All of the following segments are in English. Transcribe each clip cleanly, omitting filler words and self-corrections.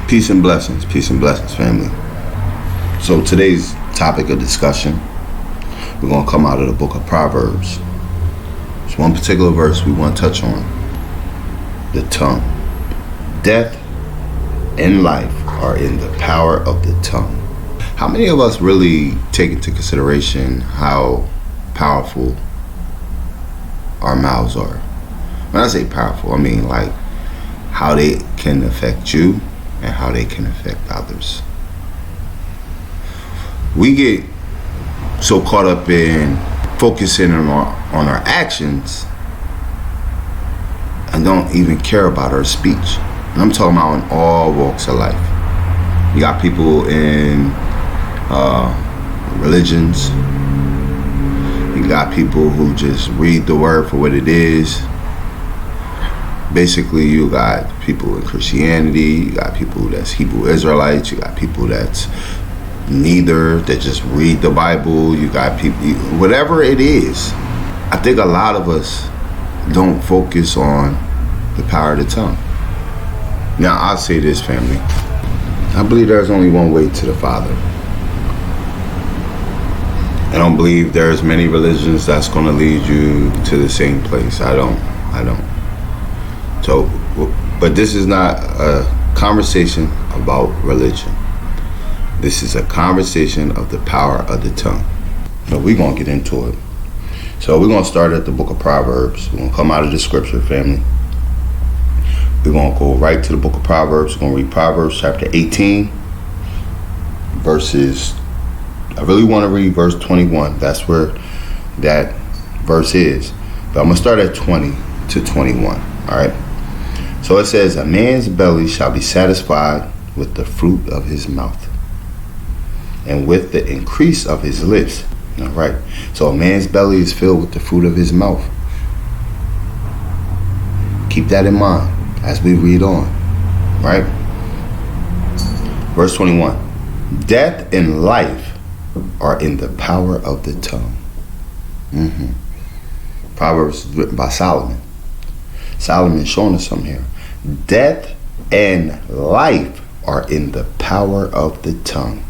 Peace and blessings, family. So today's topic of discussion, we're going to come out of the book of Proverbs. There's one particular verse we want to touch on. The tongue. Death and life are in the power of the tongue. How many of us really take into consideration how powerful our mouths are? When I say powerful, I mean like how they can affect you and how they can affect others. We get so caught up in focusing on our actions and don't even care about our speech. And I'm talking about in all walks of life. You got people in religions. You got people who just read the word for what it is. Basically, you got people in Christianity, you got people that's Hebrew Israelites, you got people that's neither, that just read the Bible, you got people, whatever it is. I think a lot of us don't focus on the power of the tongue. Now, I'll say this, family. I believe there's only one way to the Father. I don't believe there's many religions that's going to lead you to the same place. I don't. So, but this is not a conversation about religion. This is a conversation of the power of the tongue. So we're going to get into it. So we're going to start at the book of Proverbs. We're going to come out of the scripture, family. We're going to go right to the book of Proverbs. We're going to read Proverbs chapter 18, verses, I really want to read verse 21. That's where that verse is. But I'm going to start at 20 to 21. All right. So it says, a man's belly shall be satisfied with the fruit of his mouth, and with the increase of his lips. All right. So a man's belly is filled with the fruit of his mouth. Keep that in mind as we read on. Right. Verse 21. Death and life are in the power of the tongue. Proverbs is written by Solomon. Solomon showing us something here. Death and life are in the power of the tongue,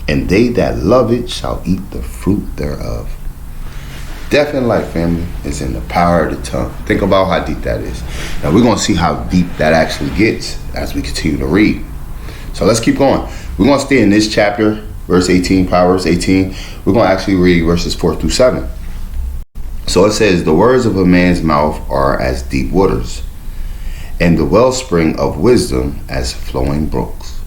and they that love it shall eat the fruit thereof. Death and life, family, is in the power of the tongue. Think about how deep that is. Now we're going to see how deep that actually gets as we continue to read. So let's keep going. We're going to stay in this chapter, verse 18, Proverbs 18. We're going to actually read verses 4 through 7. So it says, the words of a man's mouth are as deep waters, and the wellspring of wisdom as flowing brooks.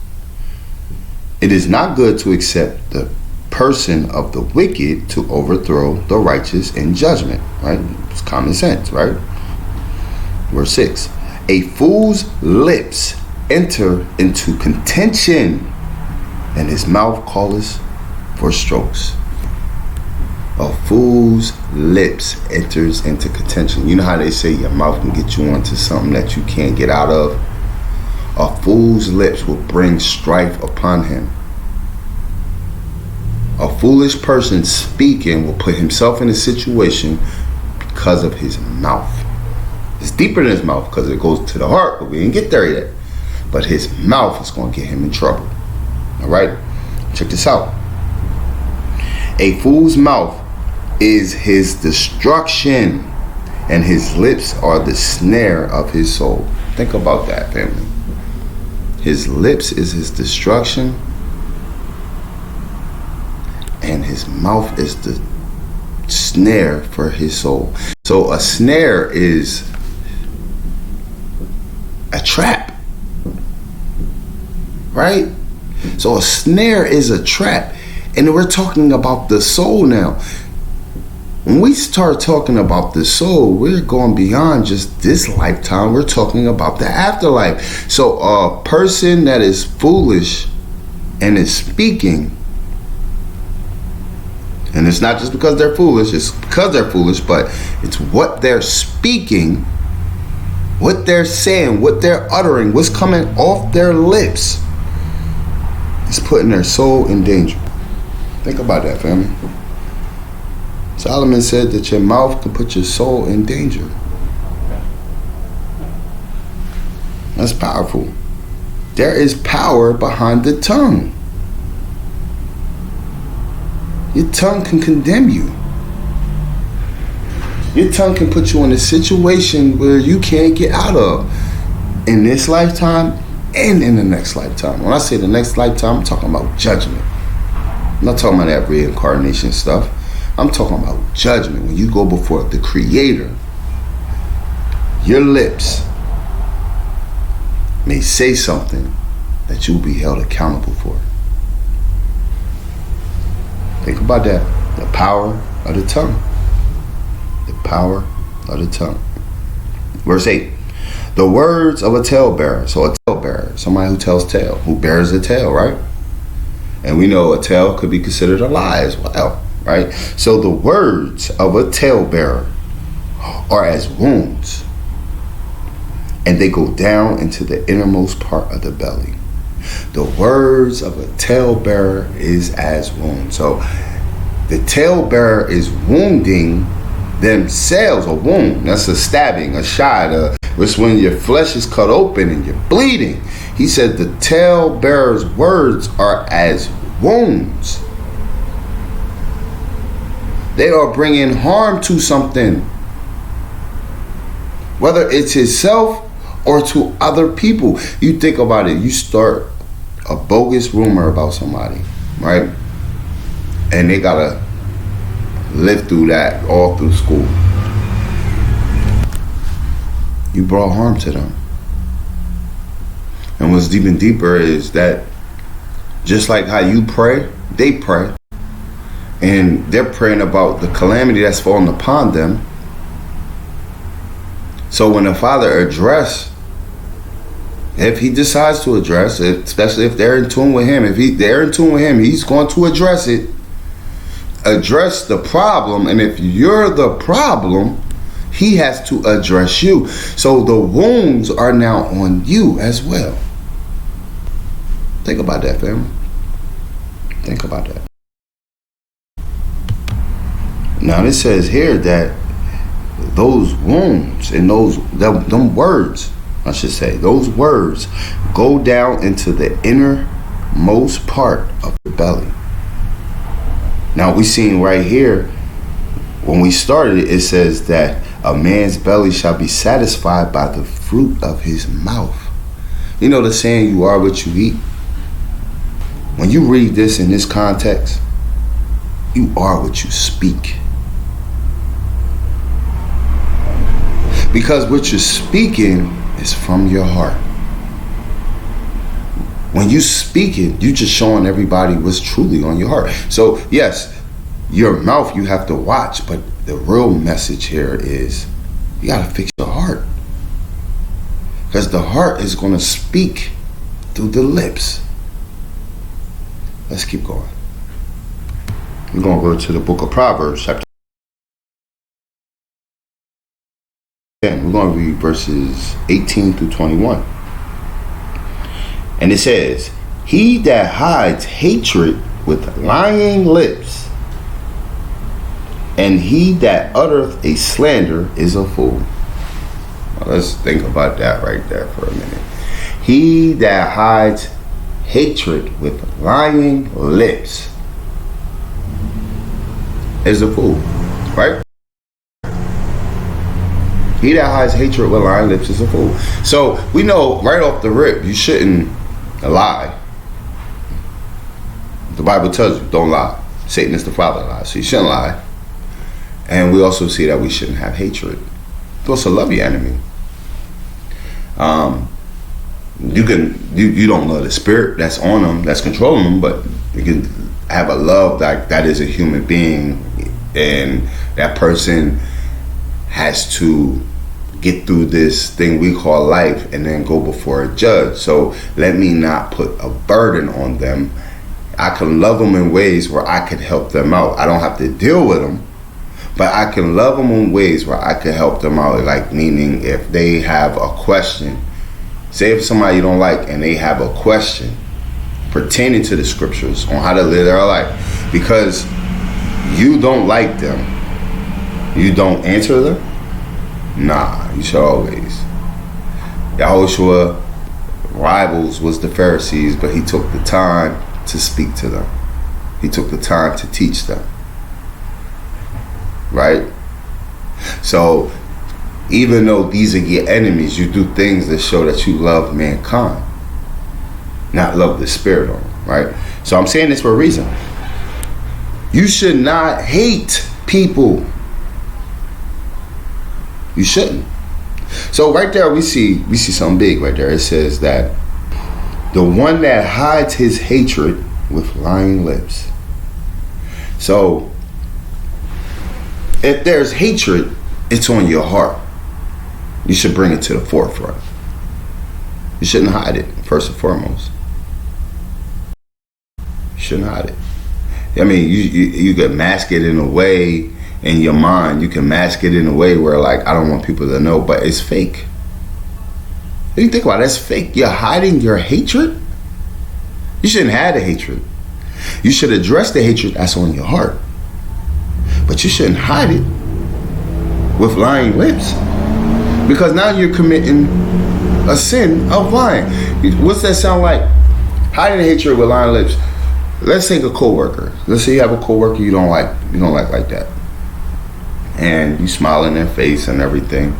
It is not good to accept the person of the wicked to overthrow the righteous in judgment. Right? It's common sense, right? Verse 6. A fool's lips enter into contention, and his mouth calleth for strokes. A fool's lips enters into contention. You know how they say your mouth can get you onto something that you can't get out of? A fool's lips will bring strife upon him. A foolish person speaking will put himself in a situation because of his mouth. It's deeper than his mouth because it goes to the heart, but we didn't get there yet. But his mouth is going to get him in trouble. All right? Check this out. A fool's mouth is his destruction, and his lips are the snare of his soul. Think about that, family. His lips is his destruction, and his mouth is the snare for his soul. So a snare is a trap, right? So a snare is a trap, and we're talking about the soul now. When we start talking about the soul, we're going beyond just this lifetime. We're talking about the afterlife. So a person that is foolish and is speaking, and it's not just because they're foolish, it's because they're foolish, but it's what they're speaking, what they're saying, what they're uttering, what's coming off their lips is putting their soul in danger. Think about that, family. Solomon said that your mouth can put your soul in danger. That's powerful. There is power behind the tongue. Your tongue can condemn you. Your tongue can put you in a situation where you can't get out of in this lifetime and in the next lifetime. When I say the next lifetime, I'm talking about judgment. I'm not talking about that reincarnation stuff. I'm talking about judgment. When you go before the Creator, your lips may say something that you'll be held accountable for. Think about that. The power of the tongue. The power of the tongue. Verse 8. The words of a talebearer. So a talebearer, somebody who tells tale, who bears a tale, right? And we know a tale could be considered a lie as well, right? So the words of a talebearer are as wounds, and they go down into the innermost part of the belly. The words of a talebearer is as wounds. So the talebearer is wounding themselves. A wound, that's a stabbing, a shot, it's when your flesh is cut open and you're bleeding. He said the talebearer's words are as wounds. They are bringing harm to something, whether it's himself or to other people. You think about it. You start a bogus rumor about somebody, right? And they gotta live through that all through school. You brought harm to them. And what's even deeper is that just like how you pray, they pray. And they're praying about the calamity that's fallen upon them. So when the Father address, if he decides to address it, especially if they're in tune with him, they're in tune with him, he's going to address it. Address the problem, and if you're the problem, he has to address you. So the wounds are now on you as well. Think about that, family. Think about that. Now it says here that those wounds and them words, I should say, those words go down into the innermost part of the belly. Now we seen right here, when we started, it says that a man's belly shall be satisfied by the fruit of his mouth. You know the saying, you are what you eat? When you read this in this context, you are what you speak. Because what you're speaking is from your heart. When you speak it, you just showing everybody what's truly on your heart. So yes, your mouth you have to watch, but the real message here is you gotta fix your heart. Because the heart is gonna speak through the lips. Let's keep going. We're gonna go to the book of Proverbs, chapter 10. We're gonna read verses 18 through 21. And it says, he that hides hatred with lying lips, and he that uttereth a slander is a fool. Well, let's think about that right there for a minute. He that hides hatred with lying lips is a fool, right? He that hides hatred with lying lips is a fool. So we know right off the rip, you shouldn't lie. The Bible tells you, don't lie. Satan is the father of lies, so you shouldn't lie. And we also see that we shouldn't have hatred. You also love your enemy. You don't love the spirit that's on them, that's controlling them, but you can have a love that is a human being, and that person has to get through this thing we call life and then go before a judge. So let me not put a burden on them. I can love them in ways where I can help them out. I don't have to deal with them, but I can love them in ways where I can help them out. Like, meaning if they have a question, say if somebody you don't like and they have a question pertaining to the scriptures on how to live their life, because you don't like them, you don't answer them? Nah, you should always. Yahushua rivals was the Pharisees, but he took the time to speak to them. He took the time to teach them. Right? So, even though these are your enemies, you do things that show that you love mankind, not love the spirit on them, right? So I'm saying this for a reason. You should not hate people. You shouldn't. So right there we see something big right there. It says that the one that hides his hatred with lying lips. So if there's hatred, it's on your heart. You should bring it to the forefront. You shouldn't hide it, first and foremost. You shouldn't hide it. I mean, you can mask it in a way in your mind. You can mask it in a way where, like, I don't want people to know, but it's fake. If you think about it, that's fake. You're hiding your hatred. You shouldn't have the hatred. You should address the hatred that's on your heart. But you shouldn't hide it with lying lips. Because now you're committing a sin of lying. What's that sound like? Hiding the hatred with lying lips. Let's take a coworker. Let's say you have a coworker you don't like like that. And you smile in their face and everything.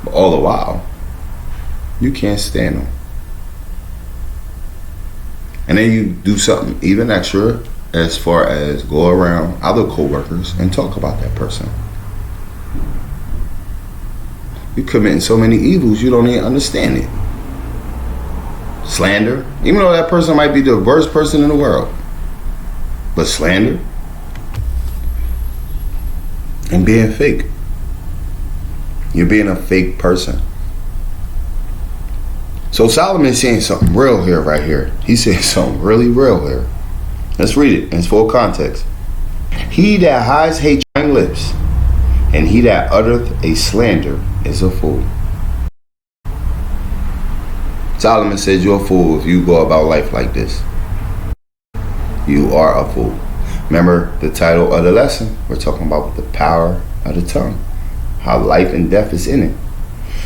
But all the while, you can't stand them. And then you do something even extra as far as go around other coworkers and talk about that person. You're committing so many evils you don't even understand it. Slander, even though that person might be the worst person in the world, but slander and being fake. You're being a fake person. So Solomon's saying something real here, right here. He's saying something really real here. Let's read it in its full context. He that hides hatred with lips, and he that uttereth a slander is a fool. Solomon says you're a fool if you go about life like this. You are a fool. Remember the title of the lesson? We're talking about the power of the tongue. How life and death is in it.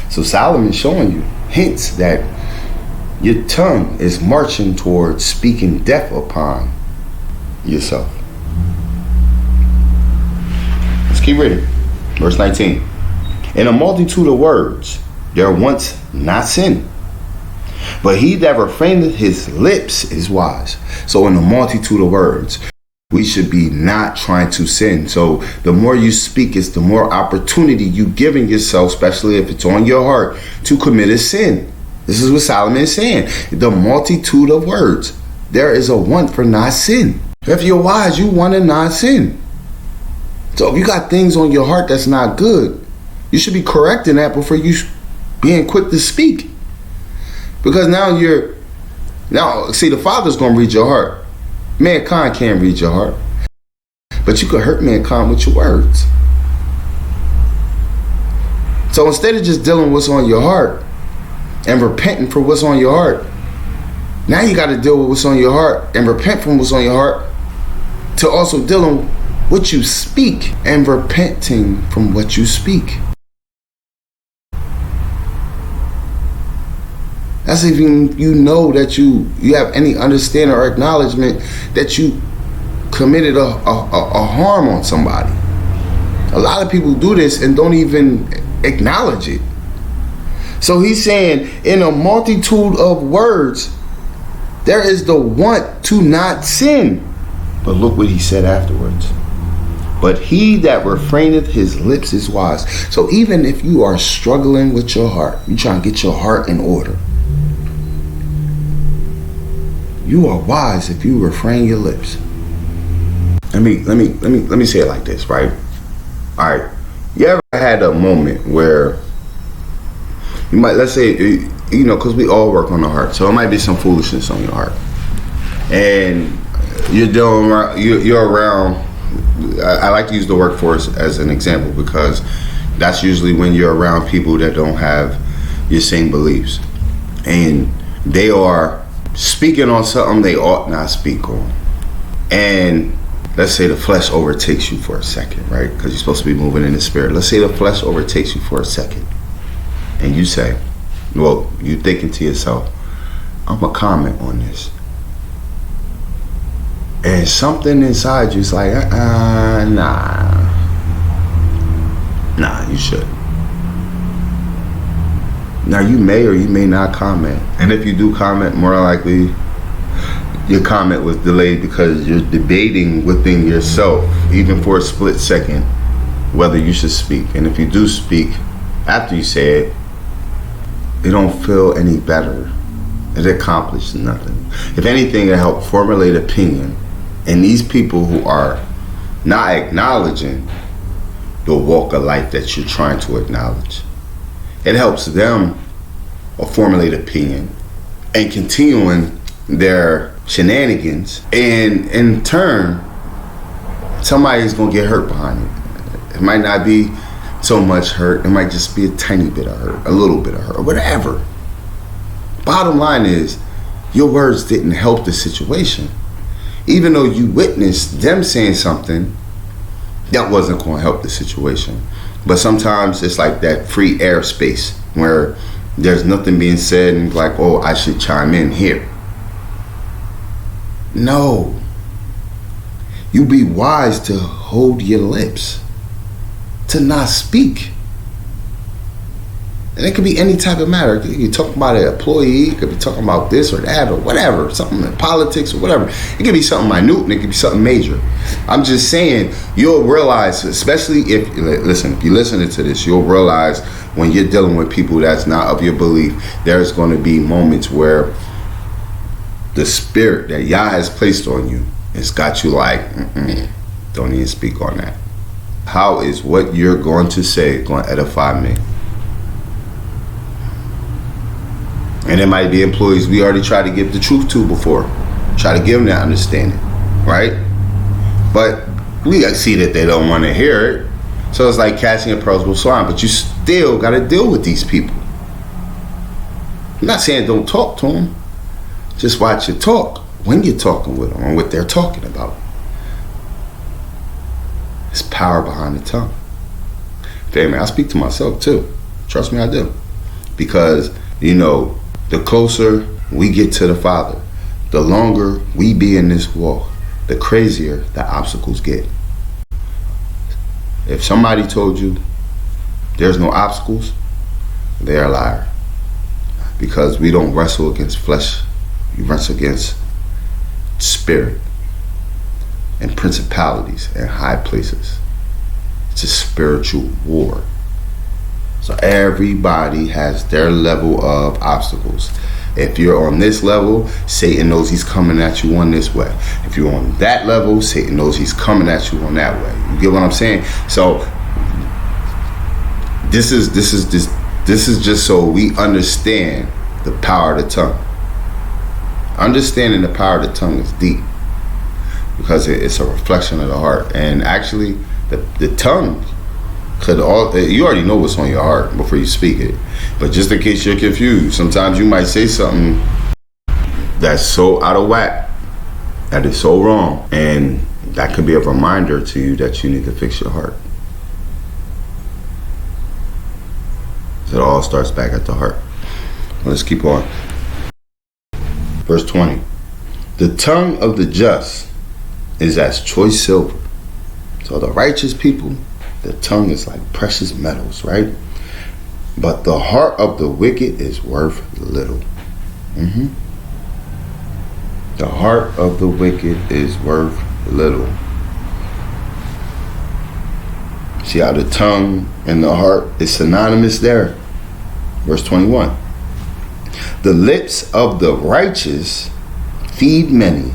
So Solomon's showing you hints that your tongue is marching towards speaking death upon yourself. Let's keep reading. Verse 19. In a multitude of words, there once not sin. But he that refraineth his lips is wise. So in a multitude of words, we should be not trying to sin. So the more you speak, it's the more opportunity you giving yourself, especially if it's on your heart, to commit a sin. This is what Solomon is saying. The multitude of words. There is a want for not sin. If you're wise, you want to not sin. So if you got things on your heart that's not good, you should be correcting that before you being quick to speak. Because now see, the Father's going to read your heart. Mankind can't read your heart. But you could hurt mankind with your words. So instead of just dealing with what's on your heart and repenting for what's on your heart, now you got to deal with what's on your heart and repent from what's on your heart, to also dealing with what you speak and repenting from what you speak. That's if you know that you have any understanding or acknowledgement that you committed a harm on somebody. A lot of people do this and don't even acknowledge it. So he's saying in a multitude of words, there is the want to not sin. But look what he said afterwards. But he that refraineth his lips is wise. So even if you are struggling with your heart, you're trying to get your heart in order, you are wise if you refrain your lips. Let me say it like this, right? All right. You ever had a moment where you might, let's say, you know, because we all work on the heart, so it might be some foolishness on your heart, and you're around. I like to use the workforce as an example because that's usually when you're around people that don't have your same beliefs, and they are speaking on something they ought not speak on. And let's say the flesh overtakes you for a second, right? Because you're supposed to be moving in the spirit. Let's say the flesh overtakes you for a second, and you say, Well, you thinking to yourself, I'm going to comment on this. And something inside you is like, nah, you shouldn't. Now, you may or you may not comment. And if you do comment, more likely, your comment was delayed because you're debating within yourself, even for a split second, whether you should speak. And if you do speak, after you say it, it don't feel any better. It accomplished nothing. If anything, it helped formulate opinion. And these people who are not acknowledging the walk of life that you're trying to acknowledge, it helps them formulate opinion and continuing their shenanigans. And in turn, somebody's going to get hurt behind it. It might not be so much hurt. It might just be a tiny bit of hurt, a little bit of hurt, or whatever. Bottom line is, your words didn't help the situation. Even though you witnessed them saying something that wasn't going to help the situation. But sometimes it's like that free airspace where there's nothing being said and like, oh, I should chime in here. No. You be wise to hold your lips, to not speak. And it could be any type of matter. You talk about an employee, it could be talking about this or that or whatever, something in politics or whatever. It could be something minute and it could be something major. I'm just saying, you'll realize, especially if you listen to this, you'll realize when you're dealing with people that's not of your belief, there's going to be moments where the spirit that Yah has placed on you has got you like, don't even speak on that. How is what you're going to say going to edify me? And there might be employees we already tried to give the truth to before. Try to give them that understanding, right? But we see that they don't want to hear it. So it's like catching a pearls with swine, but you still got to deal with these people. I'm not saying don't talk to them. Just watch your talk when you're talking with them and what they're talking about. There's power behind the tongue. Family, I speak to myself too. Trust me, I do. Because, you know, the closer we get to the Father, the longer we be in this walk, the crazier the obstacles get. If somebody told you there's no obstacles, they're a liar. Because we don't wrestle against flesh, we wrestle against spirit and principalities and high places. It's a spiritual war. So everybody has their level of obstacles. If you're on this level, Satan knows he's coming at you on this way. If you're on that level, Satan knows he's coming at you on that way. You get what I'm saying? So this is just so we understand the power of the tongue. Understanding the power of the tongue is deep because it's a reflection of the heart. And actually, the tongue you already know what's on your heart before you speak it. But just in case you're confused, sometimes you might say something that's so out of whack, that is so wrong, and that could be a reminder to you that you need to fix your heart. So it all starts back at the heart. Let's keep on. Verse 20. The tongue of the just is as choice silver. So the righteous people, the tongue is like precious metals, right? But the heart of the wicked is worth little. The heart of the wicked is worth little. See how the tongue and the heart is synonymous there? Verse 21. The lips of the righteous feed many,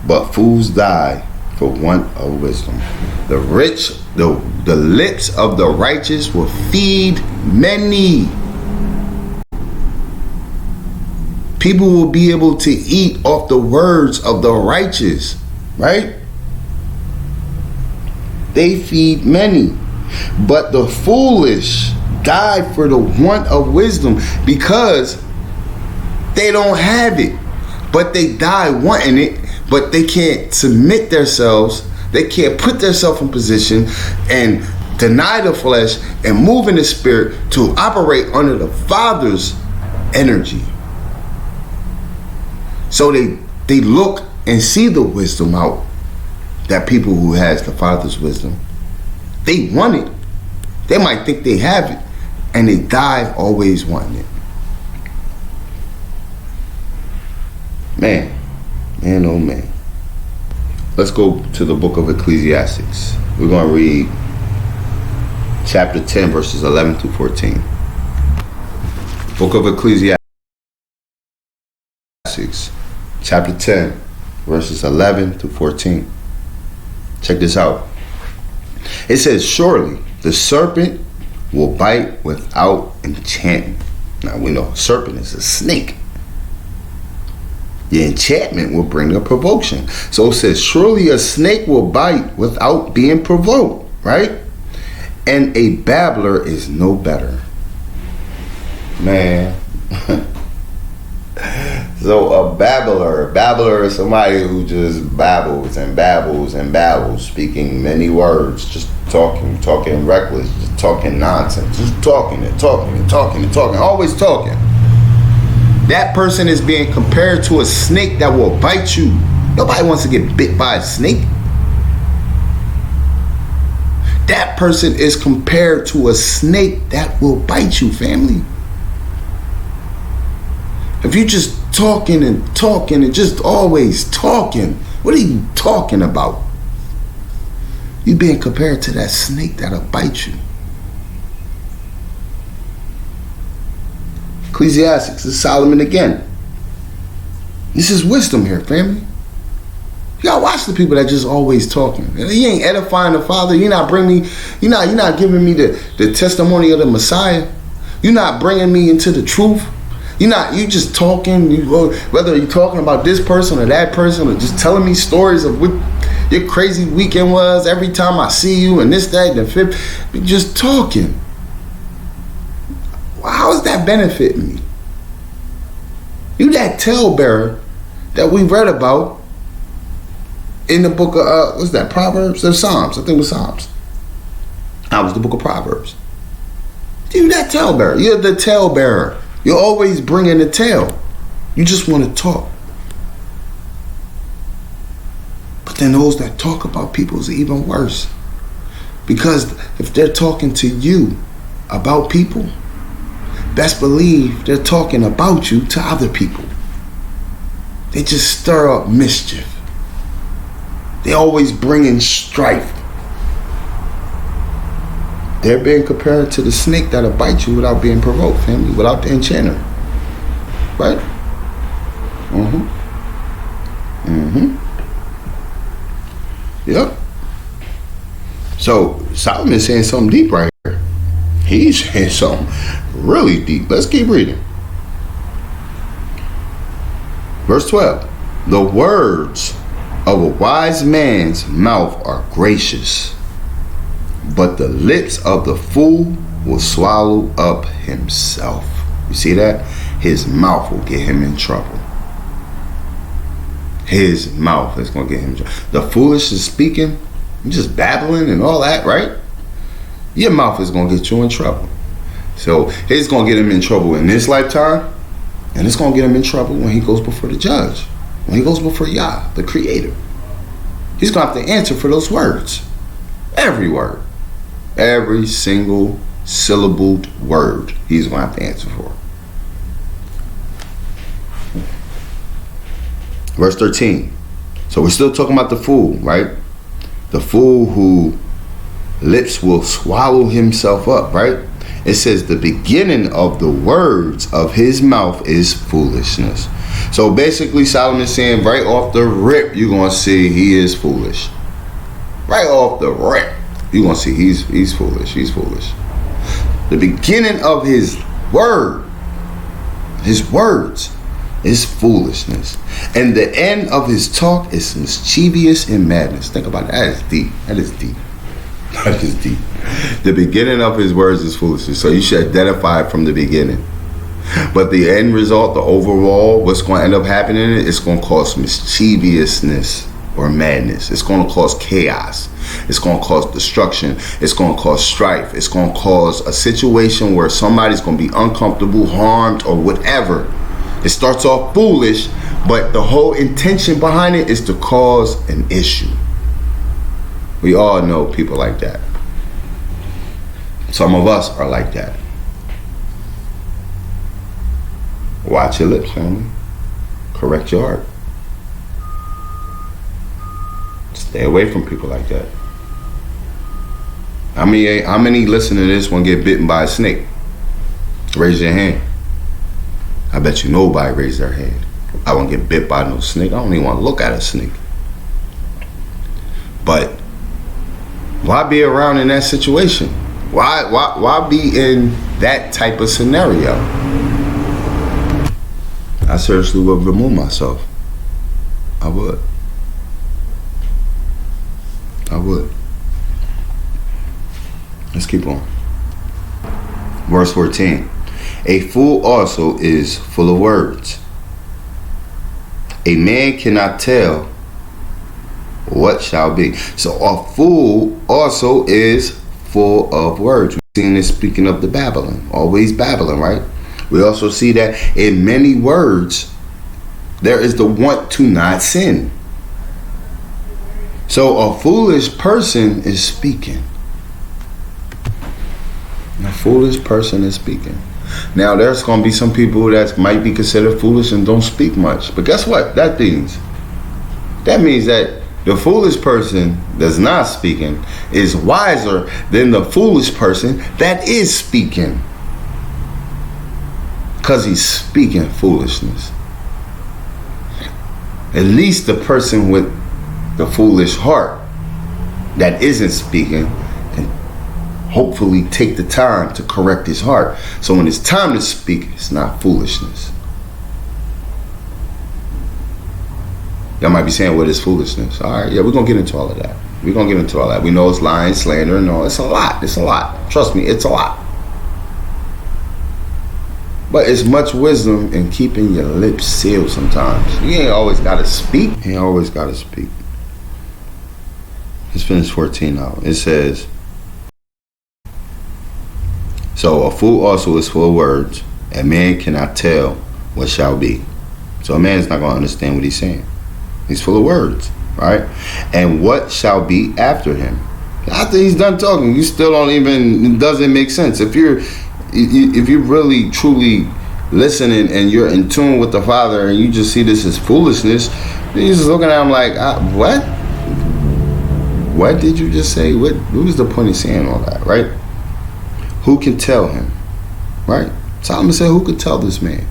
but fools die for want of wisdom. The lips of the righteous will feed many. People will be able to eat off the words of the righteous, right? They feed many. But the foolish die for the want of wisdom because they don't have it. But they die wanting it, but they can't submit themselves. They can't put themselves in position and deny the flesh, and move in the spirit to operate under the Father's energy. So they look and see the wisdom out that people who has the Father's wisdom, they want it. They might think they have it, and they die always wanting it. Man, oh man. Let's go to the book of Ecclesiastes. We're going to read chapter 10, verses 11 through 14. Book of Ecclesiastes, chapter 10, verses 11 through 14. Check this out. It says, surely the serpent will bite without enchantment. Now we know a serpent is a snake. The enchantment will bring a provocation. So it says, surely a snake will bite without being provoked, right? And a babbler is no better. Man. So a babbler is somebody who just babbles and babbles and babbles, speaking many words, just talking reckless, just talking nonsense, just talking, always talking. That person is being compared to a snake that will bite you. Nobody wants to get bit by a snake. That person is compared to a snake that will bite you, family. If you just talking and just always talking, what are you talking about? You being compared to that snake that'll bite you. Ecclesiastes, this is Solomon again. This is wisdom here, family. You gotta watch the people that just always talking. You ain't edifying the Father. You're not giving me the testimony of the Messiah. You're not bringing me into the truth. You just talking, whether you're talking about this person or that person, or just telling me stories of what your crazy weekend was every time I see you and this, that, and the fifth. You're just talking. How is that benefiting me? You that talebearer that we read about in the book of, what's that, Proverbs or Psalms? I think it was Psalms. That was the book of Proverbs. You that talebearer. You're the talebearer. You're always bringing the tale. You just want to talk. But then those that talk about people is even worse. Because if they're talking to you about people, best believe they're talking about you to other people. They just stir up mischief. They always bring in strife. They're being compared to the snake that'll bite you without being provoked, family, without the enchanter. Right? Yep. So Solomon's saying something deep right here. He's saying something really deep. Let's keep reading. Verse 12. The words of a wise man's mouth are gracious, but the lips of the fool will swallow up himself. You see that? His mouth will get him in trouble. His mouth is going to get him in trouble. The foolish is speaking, just babbling and all that, right? Your mouth is going to get you in trouble. So it's going to get him in trouble in this lifetime, and it's going to get him in trouble when he goes before the judge, when he goes before Yah, the Creator. He's going to have to answer for those words. Every word. Every single syllabled word he's going to have to answer for. Verse 13. So we're still talking about the fool, right? The fool who lips will swallow himself up, right? It says the beginning of the words of his mouth is foolishness. So basically Solomon's saying right off the rip, you're going to see he is foolish. Right off the rip, you're going to see he's foolish. He's foolish. The beginning of his words is foolishness. And the end of his talk is mischievous and madness. Think about that. That is deep. That is deep. That is deep. The beginning of his words is foolishness. So you should identify it from the beginning. But the end result, the overall, what's going to end up happening, it's going to cause mischievousness. or madness. It's going to cause chaos. It's going to cause destruction. It's going to cause strife. It's going to cause a situation where somebody's going to be uncomfortable, harmed, or whatever. It starts off foolish, but the whole intention behind it is to cause an issue. We all know people like that. Some of us are like that. Watch your lips, family. Correct your heart. Stay away from people like that. How many listening to this want to get bitten by a snake? Raise your hand. I bet you nobody raised their hand. I won't get bit by no snake. I don't even want to look at a snake. But why be around in that situation? Why be in that type of scenario? I seriously would remove myself. I would. Let's keep on. Verse 14. A fool also is full of words. A man cannot tell what shall be. So a fool also is full of words. We've seen this speaking of the babbling. Always babbling, right? We also see that in many words, there is the want to not sin. So a foolish person is speaking. A foolish person is speaking. Now, there's going to be some people that might be considered foolish and don't speak much. But guess what? That means that the foolish person that's not speaking is wiser than the foolish person that is speaking. Because he's speaking foolishness. At least the person with the foolish heart that isn't speaking can hopefully take the time to correct his heart. So when it's time to speak, it's not foolishness. Y'all might be saying, what is foolishness? All right, yeah, we're going to get into all of that. We know it's lying, slander, and all. It's a lot. Trust me, it's a lot. But it's much wisdom in keeping your lips sealed sometimes. You ain't always got to speak. Let's finish 14 now. It says, so a fool also is full of words. A man cannot tell what shall be. So a man is not going to understand what he's saying. He's full of words, right? And what shall be after him? After he's done talking, you still it doesn't make sense. If you're really truly listening and you're in tune with the Father and you just see this as foolishness, you're just looking at him like, what? What did you just say? What was the point of saying all that, right? Who can tell him, right? Solomon said, who can tell this man?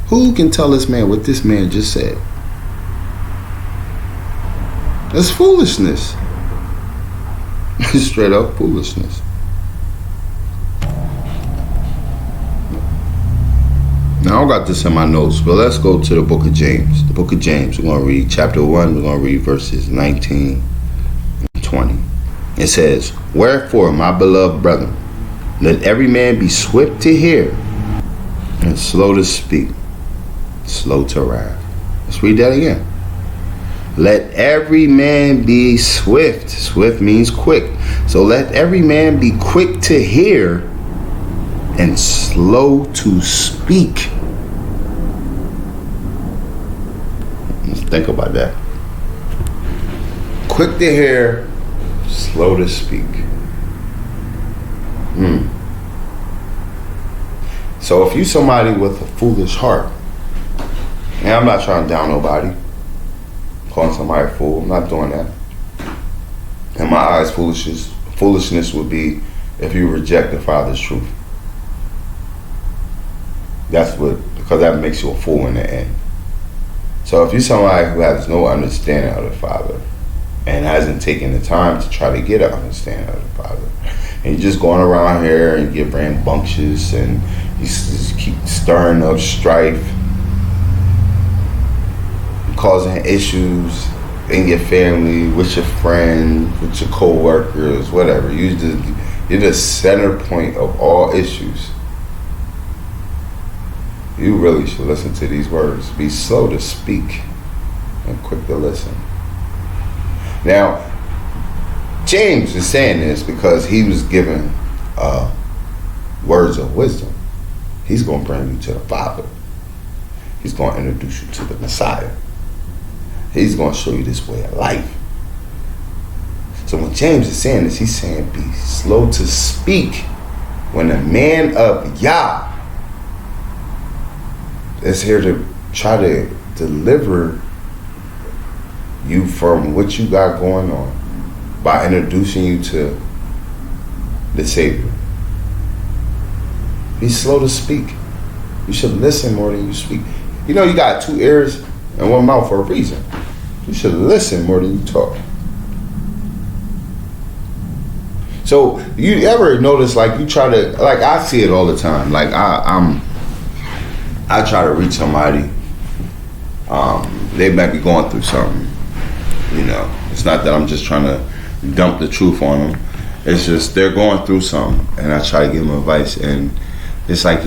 Who can tell this man what this man just said? That's foolishness. Straight up foolishness. Now I got this in my notes, but let's go to the book of James. The book of James. We're going to read chapter 1. We're going to read verses 19 and 20. It says, wherefore, my beloved brethren, let every man be swift to hear and slow to speak, slow to wrath. Let's read that again. Let every man be swift. Swift means quick. So let every man be quick to hear and slow to speak. Let's think about that. Quick to hear, slow to speak. So if you somebody with a foolish heart, and I'm not trying to down nobody, calling somebody a fool, I'm not doing that. In my eyes, foolishness would be if you reject the Father's truth. Because that makes you a fool in the end. So if you're somebody who has no understanding of the Father and hasn't taken the time to try to get an understanding of the Father, and you're just going around here and get rambunctious and you just keep stirring up strife, causing issues in your family, with your friends, with your co-workers, whatever. You're the center point of all issues. You really should listen to these words. Be slow to speak and quick to listen. Now, James is saying this because he was given words of wisdom. He's going to bring you to the Father. He's going to introduce you to the Messiah. He's going to show you this way of life. So when James is saying this, he's saying be slow to speak when the man of Yah is here to try to deliver you from what you got going on by introducing you to the Savior. Be slow to speak. You should listen more than you speak. You know, you got 2 ears and 1 mouth for a reason. You should listen more than you talk. So you ever notice, like, you try to, like, I see it all the time. Like I try to reach somebody. They might be going through something. You know, it's not that I'm just trying to dump the truth on them. It's just they're going through something, and I try to give them advice. And it's like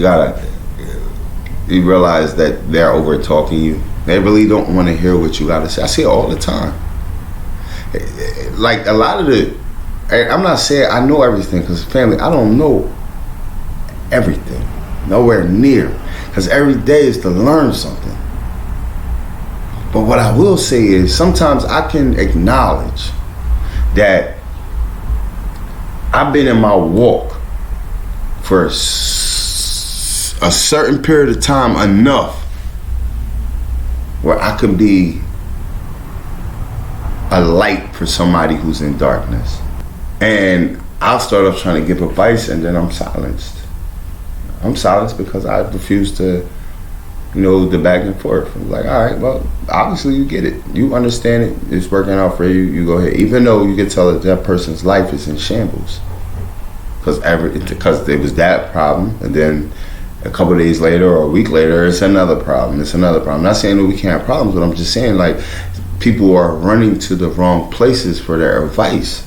you realize that they're over talking you. They really don't want to hear what you got to say. I see it all the time. Like a lot of I'm not saying I know everything, because family, I don't know everything, nowhere near, because every day is to learn something. But what I will say is sometimes I can acknowledge that I've been in my walk for a certain period of time enough where I can be a light for somebody who's in darkness. And I'll start off trying to give advice, and then I'm silenced. I'm silenced because I refuse to, the back and forth. I'm like, all right, well, obviously you get it. You understand it. It's working out for you. You go ahead. Even though you can tell that person's life is in shambles. Because there was that problem, and then a couple of days later or a week later, it's another problem. I'm not saying that we can't have problems, but I'm just saying, like, people are running to the wrong places for their advice.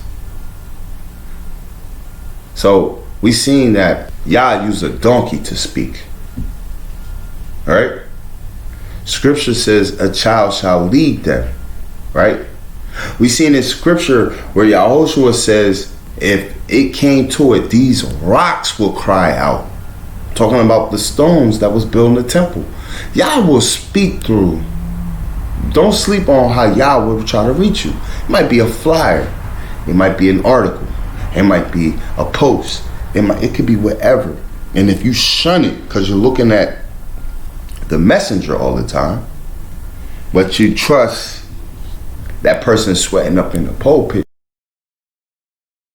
So we seen that Yah used a donkey to speak. Right? Scripture says a child shall lead them. Right? We seen in scripture where Yahushua says, if it came to it, these rocks will cry out. Talking about the stones that was building the temple. Yah will speak through. Don't sleep on how Yah will try to reach you. It might be a flyer. It might be an article. It might be a post. It could be whatever. And if you shun it because you're looking at the messenger all the time, but you trust that person sweating up in the pulpit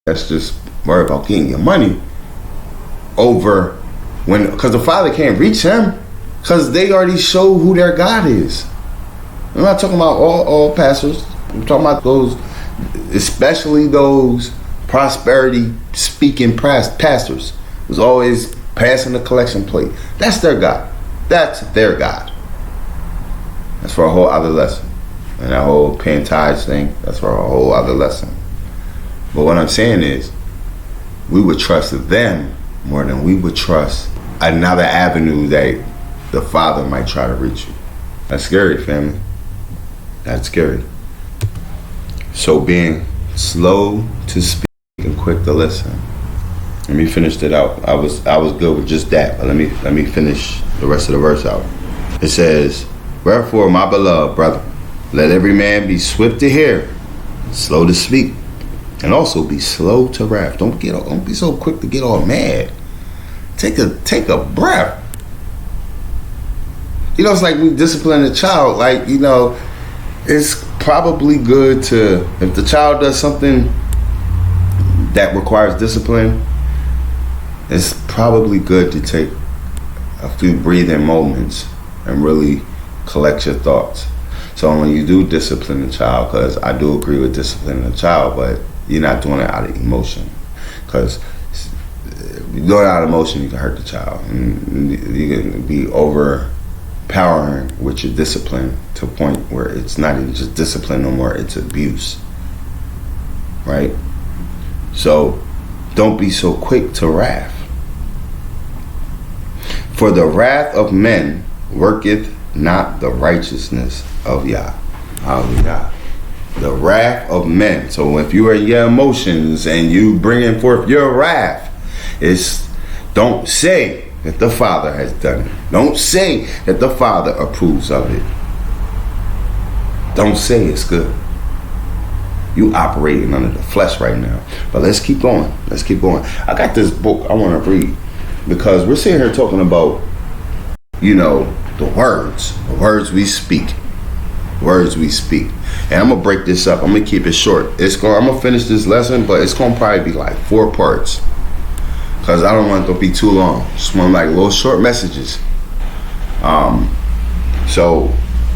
that's just worried about getting your money over because the Father can't reach him because they already show who their God is. I'm not talking about all pastors. I'm talking about those, especially those prosperity speaking pastors who's always passing the collection plate. That's their God. That's their God. That's for a whole other lesson. And that whole paying tithes thing, that's for a whole other lesson. But what I'm saying is, we would trust them more than we would trust another avenue that the Father might try to reach you. That's scary, family. That's scary. So being slow to speak and quick to listen. Let me finish it out. I was good with just that, but let me finish the rest of the verse out. It says, wherefore, my beloved brother, let every man be swift to hear, slow to speak, and also be slow to wrath. Don't be so quick to get all mad. Take a breath. It's like we discipline a child. Like, it's probably good to, if the child does something that requires discipline, it's probably good to take a few breathing moments and really collect your thoughts. So when you do discipline a child, because I do agree with disciplining a child, but you're not doing it out of emotion. Because if you do it out of emotion, you can hurt the child. And you can be overpowering with your discipline to a point where it's not even just discipline no more, it's abuse. Right? So don't be so quick to wrath. For the wrath of men worketh not the righteousness of Yah. Hallelujah. The wrath of men. So if you are in your emotions and you bringing forth your wrath, don't say that the Father has done it. Don't say that the Father approves of it. Don't say it's good. You operating under the flesh right now. But let's keep going. Let's keep going. I got this book I want to read because we're sitting here talking about, the words we speak. Words we speak. And I'm going to break this up. I'm going to keep it short. I'm going to finish this lesson, but it's going to probably be like 4 parts. Because I don't want it to be too long. Just want like little short messages. So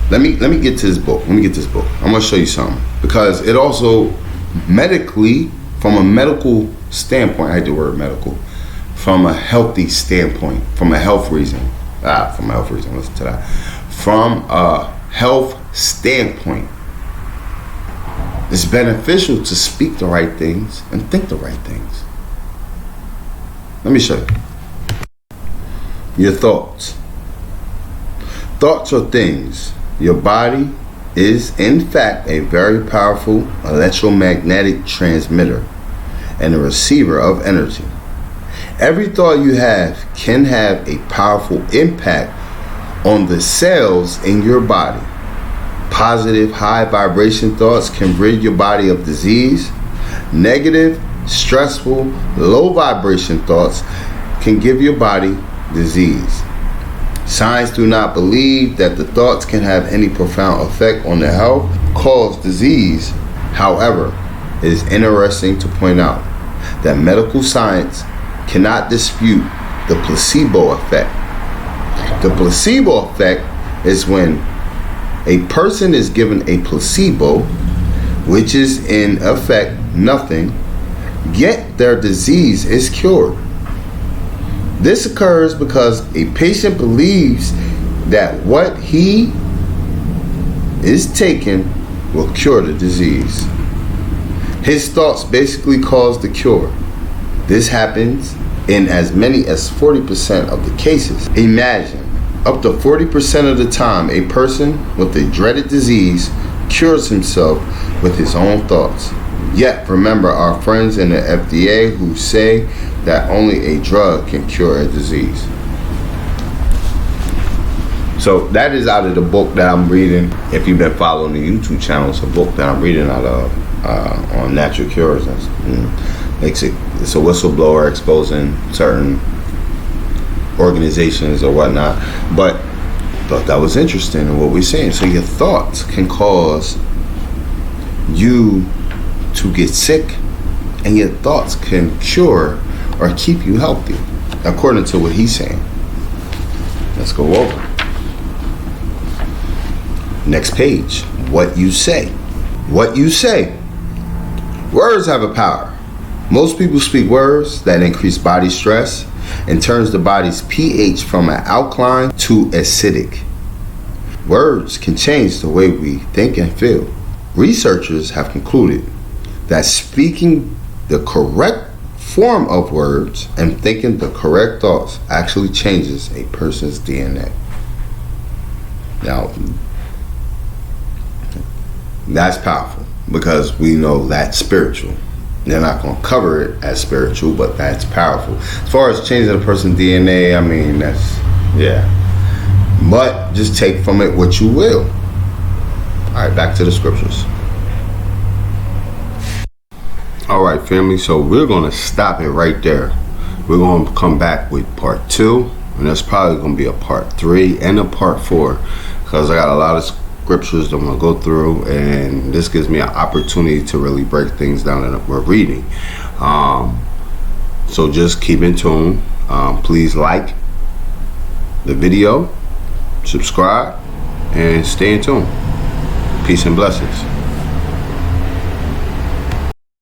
let me get to this book. I'm going to show you something. Because it also medically, from a medical standpoint, I hate the word medical, from a healthy standpoint, from a health reason, listen to that. From a health standpoint, it's beneficial to speak the right things and think the right things. Let me show you. Your thoughts. Thoughts are things. Your body is, in fact, a very powerful electromagnetic transmitter and a receiver of energy. Every thought you have can have a powerful impact on the cells in your body. Positive, high vibration thoughts can rid your body of disease. Negative, stressful, low vibration thoughts can give your body disease. Science do not believe that the thoughts can have any profound effect on the health, cause disease. However, it is interesting to point out that medical science cannot dispute the placebo effect. The placebo effect is when a person is given a placebo, which is in effect nothing, yet their disease is cured. This occurs because a patient believes that what he is taking will cure the disease. His thoughts basically cause the cure. This happens in as many as 40% of the cases. Imagine, up to 40% of the time, a person with a dreaded disease cures himself with his own thoughts. Yet, remember our friends in the FDA who say that only a drug can cure a disease. So that is out of the book that I'm reading. If you've been following the YouTube channel, it's a book that I'm reading out of on natural cures. It's a whistleblower exposing certain organizations or whatnot. But I thought that was interesting in what we're saying. So your thoughts can cause you to get sick, and your thoughts can cure or keep you healthy, according to what he's saying. Let's go over. Next page. What you say. What you say. Words have a power. Most people speak words that increase body stress and turns the body's pH from an alkaline to acidic. Words can change the way we think and feel. Researchers have concluded that speaking the correct form of words and thinking the correct thoughts actually changes a person's DNA. Now, that's powerful because we know that's spiritual. They're not going to cover it as spiritual, but that's powerful. As far as changing a person's DNA, I mean, that's, yeah. But just take from it what you will. All right, back to the scriptures. All right, family, so we're going to stop it right there. We're going to come back with part 2, and there's probably going to be a part 3 and a part 4, because I got a lot of scriptures that I'm going to go through, and this gives me an opportunity to really break things down that we're reading. So just keep in tune. Please like the video, subscribe, and stay in tune. Peace and blessings.